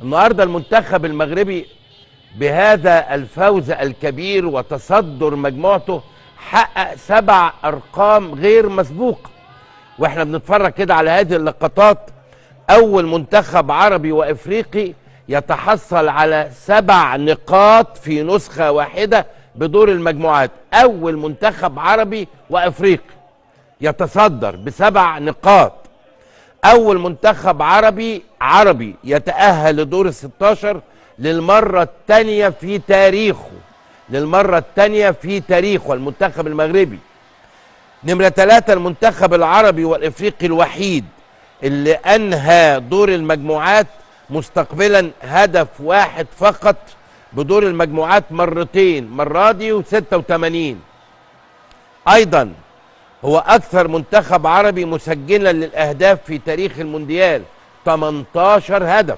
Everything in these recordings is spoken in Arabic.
النهارده المنتخب المغربي بهذا الفوز الكبير وتصدر مجموعته حقق 7 أرقام غير مسبوقة. واحنا بنتفرج كده على هذه اللقطات، أول منتخب عربي وإفريقي يتحصل على 7 نقاط في نسخة واحدة بدور المجموعات. أول منتخب عربي وإفريقي يتصدر ب7 نقاط. أول منتخب عربي يتأهل لدور ال16 للمرة الثانية في تاريخه. المنتخب المغربي. نمرة 3 المنتخب العربي والإفريقي الوحيد اللي أنهى دور المجموعات مستقبلا هدف واحد فقط بدور المجموعات مرتين، مرة دي و86. أيضا هو أكثر منتخب عربي مسجلا للأهداف في تاريخ المونديال، 18 هدف.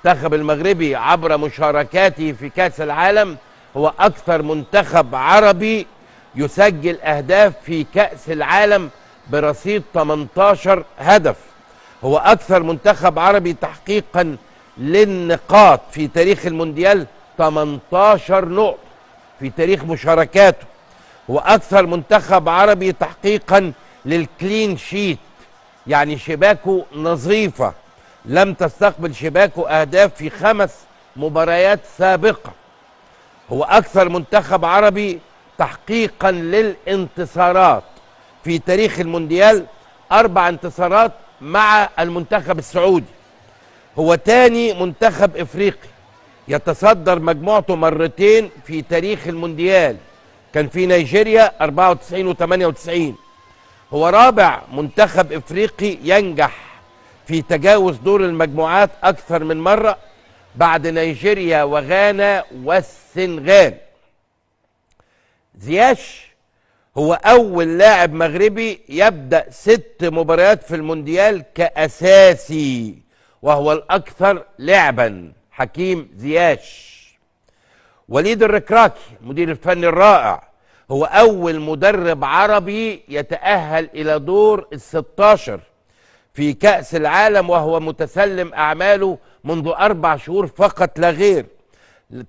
المنتخب المغربي عبر مشاركاته في كأس العالم هو أكثر منتخب عربي يسجل أهداف في كأس العالم برصيد 18 هدف. هو أكثر منتخب عربي تحقيقا للنقاط في تاريخ المونديال، 18 نقطة في تاريخ مشاركاته. هو أكثر منتخب عربي تحقيقا للكلين شيت، يعني شباكه نظيفة، لم تستقبل شباكه أهداف في 5 مباريات سابقة. هو أكثر منتخب عربي تحقيقا للانتصارات في تاريخ المونديال، 4 انتصارات مع المنتخب السعودي. هو تاني منتخب إفريقي يتصدر مجموعته مرتين في تاريخ المونديال، كان في نيجيريا 94 و98. هو رابع منتخب إفريقي ينجح في تجاوز دور المجموعات أكثر من مرة بعد نيجيريا وغانا والسنغال. زياش هو أول لاعب مغربي يبدأ 6 مباريات في المونديال كأساسي، وهو الأكثر لعبا، حكيم زياش. وليد الركراكي المدير الفني الرائع هو أول مدرب عربي يتأهل إلى دور ال16 في كأس العالم، وهو متسلم أعماله منذ 4 شهور فقط لا غير،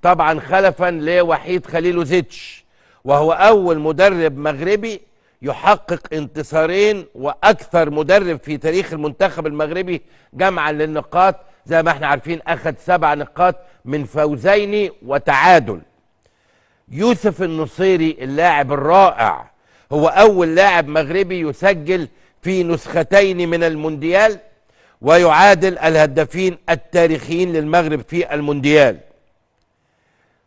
طبعا خلفا لوحيد خليلوزيتش. وهو أول مدرب مغربي يحقق انتصارين، وأكثر مدرب في تاريخ المنتخب المغربي جمعا للنقاط. زي ما احنا عارفين أخذ 7 نقاط من فوزين وتعادل. يوسف النصيري اللاعب الرائع هو أول لاعب مغربي يسجل في نسختين من المونديال، ويعادل الهدافين التاريخيين للمغرب في المونديال.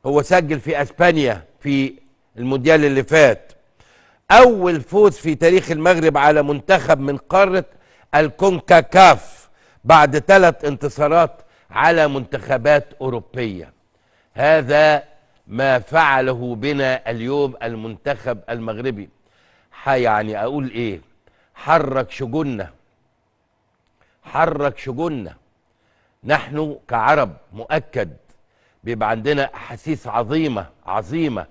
هو سجل في أسبانيا في المونديال اللي فات. أول فوز في تاريخ المغرب على منتخب من قارة الكونكاكاف بعد 3 انتصارات على منتخبات أوروبية. هذا ما فعله بنا اليوم المنتخب المغربي. يعني أقول إيه؟ حرك شجوننا. نحن كعرب مؤكد بيبقى عندنا أحاسيس عظيمة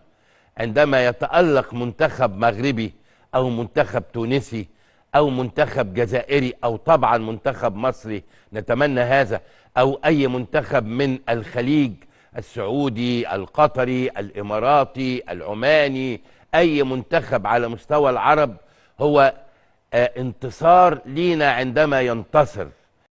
عندما يتألق منتخب مغربي أو منتخب تونسي أو منتخب جزائري أو طبعا منتخب مصري، نتمنى هذا، أو أي منتخب من الخليج، السعودي، القطري، الإماراتي، العماني، أي منتخب على مستوى العرب. هو انتصار لينا عندما ينتصر.